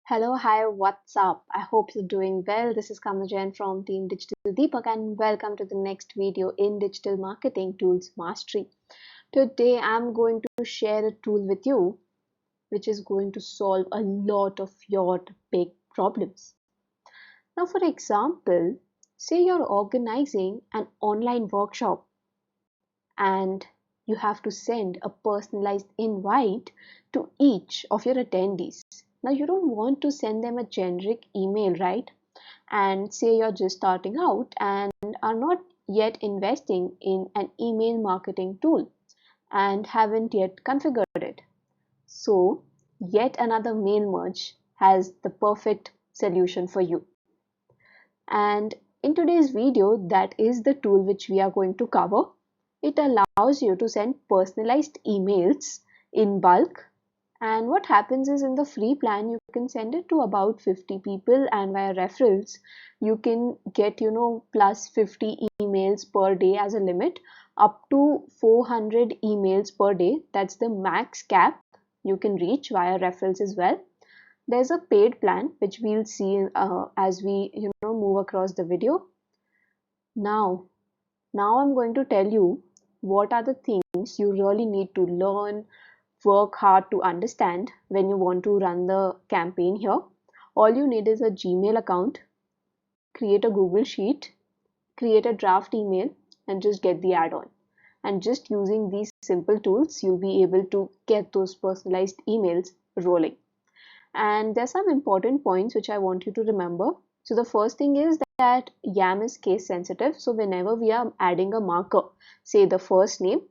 Hello, hi, what's up? I hope you're doing well. This is Kamajan from Team Digital Deepak, and welcome to the next video in Digital Marketing Tools Mastery. Today, I'm going to share a tool with you which is going to solve a lot of your big problems. Now, for example, say you're organizing an online workshop and you have to send a personalized invite to each of your attendees. Now, you don't want to send them a generic email, right? And say you're just starting out and are not yet investing in an email marketing tool and haven't yet configured it. So, yet another mail merge has the perfect solution for you. And in today's video, that is the tool which we are going to cover. It allows you to send personalized emails in bulk. And what happens is in the free plan, you can send it to about 50 people, and via referrals, you can get, plus 50 emails per day as a limit, up to 400 emails per day. That's the max cap you can reach via referrals as well. There's a paid plan which we'll see as we move across the video. Now I'm going to tell you what are the things you really need to learn, work hard to understand when you want to run the campaign here. All you need is a Gmail account, create a Google Sheet, create a draft email, and just get the add-on. And just using these simple tools, you'll be able to get those personalized emails rolling. And there's some important points which I want you to remember. So the first thing is that YAML is case sensitive. So whenever we are adding a marker, say the first name,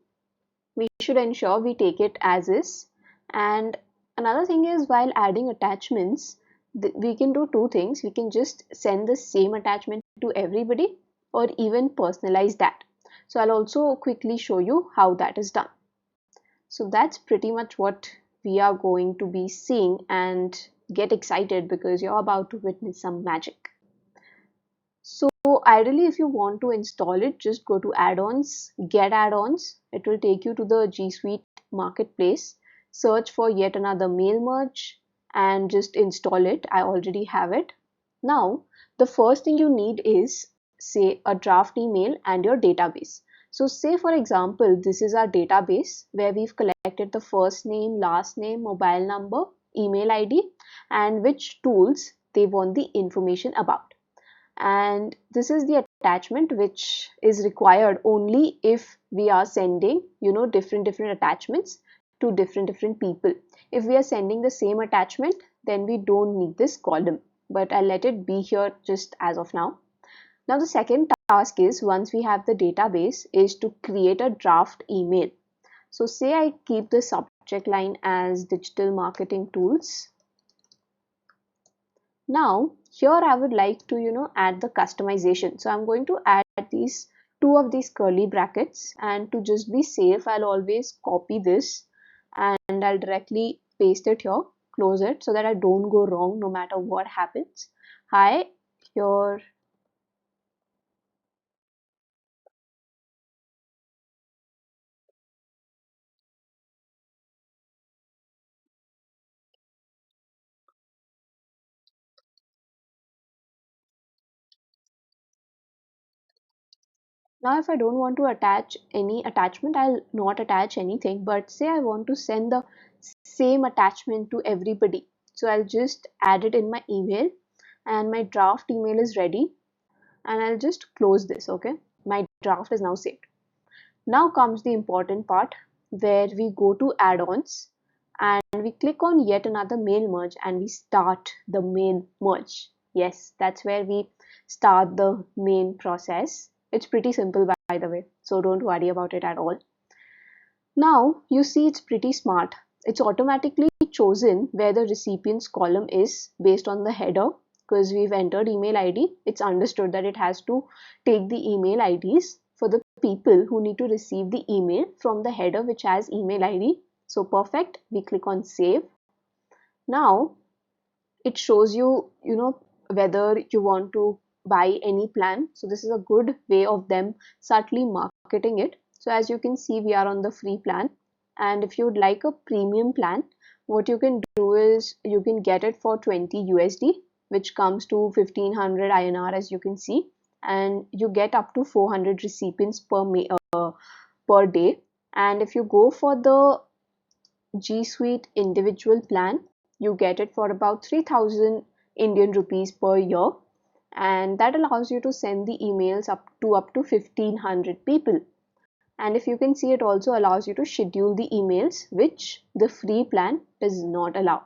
we should ensure we take it as is. And another thing is, while adding attachments, we can do two things. We can just send the same attachment to everybody or even personalize that. So I'll also quickly show you how that is done. So that's pretty much what we are going to be seeing, and get excited because you're about to witness some magic. So ideally, if you want to install it, just go to add-ons, get add-ons. It will take you to the G Suite marketplace, search for yet another mail merge and just install it. I already have it. Now, the first thing you need is, say, a draft email and your database. So say, for example, this is our database where we've collected the first name, last name, mobile number, email ID, and which tools they want the information about. And this is the attachment which is required only if we are sending, different attachments to different people. If we are sending the same attachment, then we don't need this column, but I'll let it be here just as of now. Now the second task is, once we have the database, is to create a draft email. So say I keep the subject line as digital marketing tools. Now here I would like to add the customization. So I'm going to add these two of these curly brackets, and to just be safe, I'll always copy this and I'll directly paste it here, close it, so that I don't go wrong no matter what happens. Hi, here. Now if I don't want to attach any attachment, I'll not attach anything, but say I want to send the same attachment to everybody. So I'll just add it in my email, and my draft email is ready, and I'll just close this. Okay, my draft is now saved. Now comes the important part, where we go to add-ons and we click on yet another mail merge and we start the mail merge. Yes, that's where we start the main process. It's pretty simple, by the way, so don't worry about it at all. Now you see it's pretty smart. It's automatically chosen where the recipient's column is based on the header, because we've entered email ID. It's understood that it has to take the email IDs for the people who need to receive the email from the header which has email ID. So perfect. We click on save. Now it shows you whether you want to buy any plan. So this is a good way of them subtly marketing it. So as you can see, we are on the free plan, and if you would like a premium plan, what you can do is you can get it for 20 USD, which comes to 1500 INR, as you can see, and you get up to 400 recipients per day. And if you go for the G Suite individual plan, you get it for about 3000 Indian rupees per year, and that allows you to send the emails up to 1500 people. And if you can see, it also allows you to schedule the emails, which the free plan does not allow.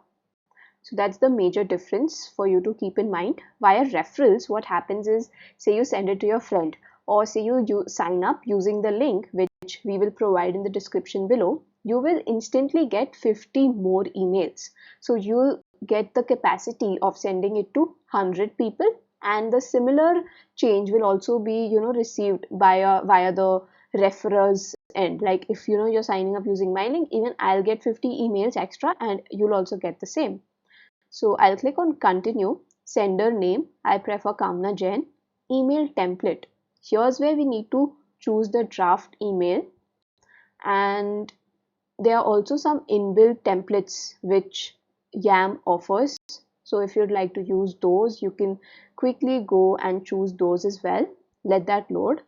So that's the major difference for you to keep in mind. Via referrals, what happens is, say you send it to your friend, or say you sign up using the link which we will provide in the description below, you will instantly get 50 more emails. So you'll get the capacity of sending it to 100 people, and the similar change will also be received via the referrers end. Like if you're signing up using my link, even I'll get 50 emails extra and you'll also get the same. So I'll click on continue. Sender name, I prefer Kamna Jain. Email template. Here's where we need to choose the draft email, and there are also some inbuilt templates which Yam offers. So if you'd like to use those, you can quickly go and choose those as well. Let that load,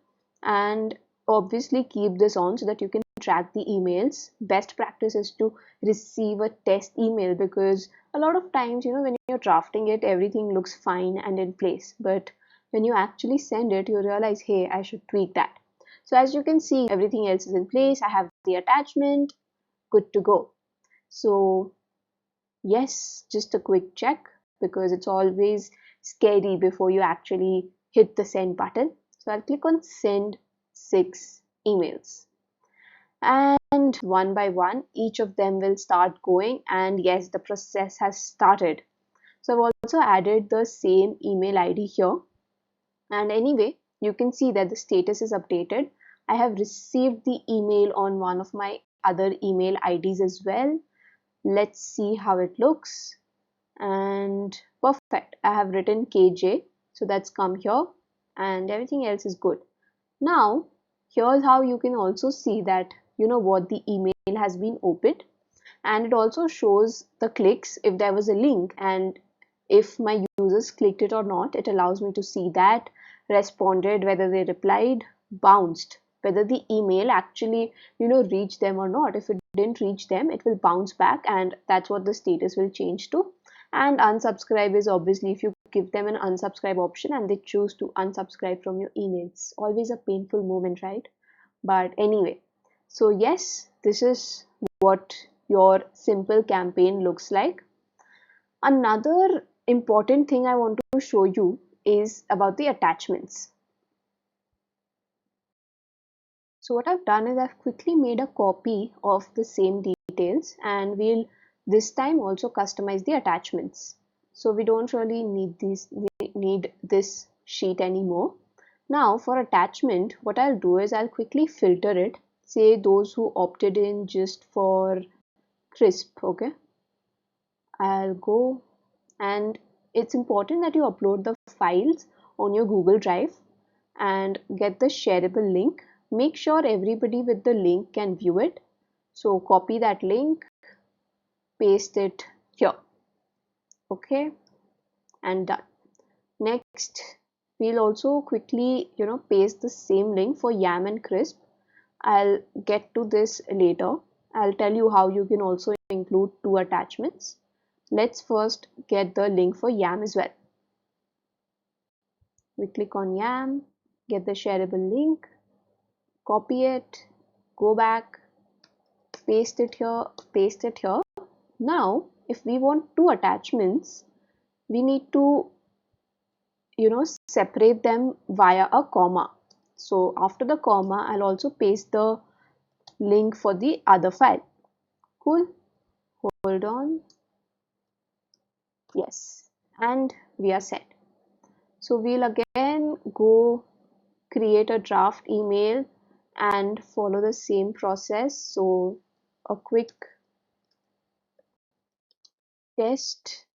and obviously keep this on so that you can track the emails. Best practice is to receive a test email, because a lot of times, when you're drafting it, everything looks fine and in place, but when you actually send it, you realize, hey, I should tweak that. So as you can see, everything else is in place. I have the attachment, good to go. So yes, just a quick check, because it's always scary before you actually hit the send button. So I'll click on send 6 emails, and one by one each of them will start going, and yes, the process has started. So I've also added the same email ID here, and anyway, you can see that the status is updated. I have received the email on one of my other email IDs as well. Let's see how it looks. And perfect, I have written KJ, so that's come here, and everything else is good. Now here's how you can also see that what the email has been opened, and it also shows the clicks if there was a link, and if my users clicked it or not. It allows me to see that, responded, whether they replied, bounced, whether the email actually reached them or not. If it didn't reach them, it will bounce back, and that's what the status will change to. And unsubscribe is obviously if you give them an unsubscribe option and they choose to unsubscribe from your emails. Always a painful moment, right? But anyway, so yes, this is what your simple campaign looks like. Another important thing I want to show you is about the attachments. So what I've done is I've quickly made a copy of the same details, and we'll this time also customize the attachments. So we don't really need this sheet anymore. Now for attachment, what I'll do is I'll quickly filter it. Say those who opted in just for crisp, okay? I'll go, and it's important that you upload the files on your Google Drive and get the shareable link. Make sure everybody with the link can view it. So copy that link, paste it here, okay, and done. Next, we'll also quickly paste the same link for Yam and Crisp. I'll get to this later. I'll tell you how you can also include 2 attachments. Let's first get the link for Yam as well. We click on Yam, get the shareable link, copy it, go back, paste it here, paste it here. Now, if we want 2 attachments, we need to separate them via a comma. So after the comma, I'll also paste the link for the other file. Cool. Hold on. Yes, and we are set. So we'll again go create a draft email and follow the same process. So a quick test.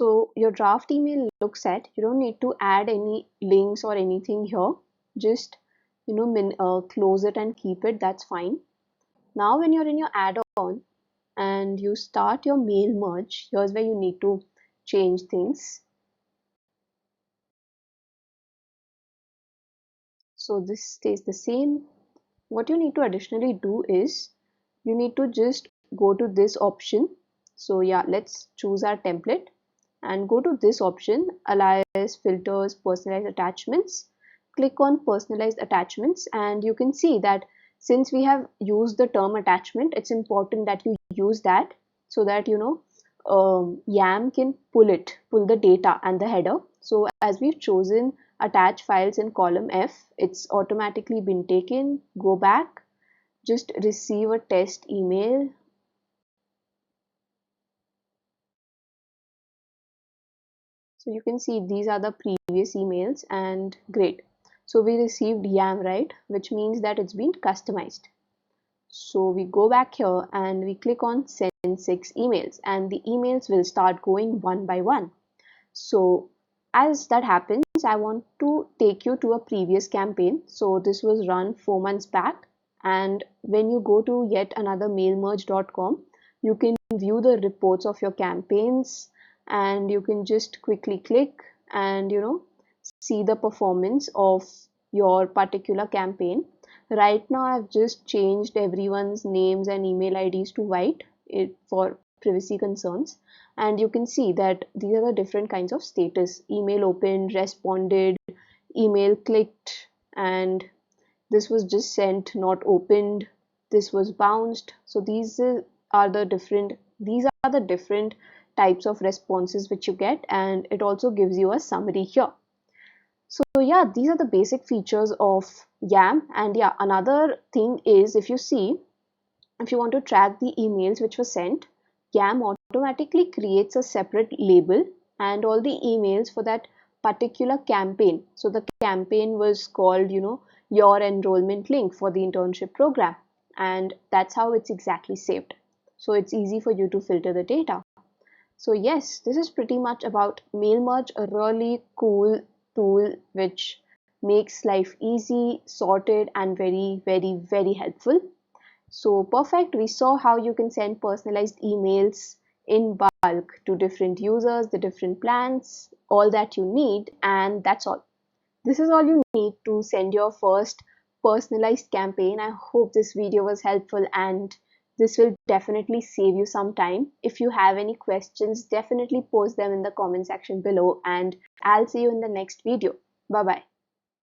So your draft email looks set. You don't need to add any links or anything here. Just close it and keep it. That's fine. Now when you're in your add-on and you start your mail merge, here's where you need to change things. So this stays the same. What you need to additionally do is you need to just go to this option. So yeah, let's choose our template and go to this option, alias, filters, personalized attachments. Click on personalized attachments and you can see that since we have used the term attachment, it's important that you use that so that YAML can pull the data and the header. So as we've chosen attach files in column F, it's automatically been taken. Go back, just receive a test email. So you can see these are the previous emails and great. So we received YAML, right? Which means that it's been customized. So we go back here and we click on send 6 emails and the emails will start going one by one. So as that happens, I want to take you to a previous campaign. So this was run 4 months back, and when you go to yet another mailmerge.com, you can view the reports of your campaigns and you can just quickly click and see the performance of your particular campaign. Right now I've just changed everyone's names and email IDs to white for privacy concerns, and you can see that these are the different kinds of status: email opened, responded, email clicked, and this was just sent, not opened, this was bounced. So these are the different types of responses which you get, and it also gives you a summary here. So yeah, these are the basic features of YAML. And yeah, another thing is, if you want to track the emails which were sent, YAML automatically creates a separate label and all the emails for that particular campaign. So the campaign was called, your enrollment link for the internship program, and that's how it's exactly saved. So it's easy for you to filter the data. So yes, this is pretty much about MailMerge, a really cool tool which makes life easy, sorted, and very, very, very helpful. So perfect, we saw how you can send personalized emails in bulk to different users, the different plans, all that you need, and that's all. This is all you need to send your first personalized campaign. I hope this video was helpful and this will definitely save you some time. If you have any questions, definitely post them in the comment section below and I'll see you in the next video. Bye bye.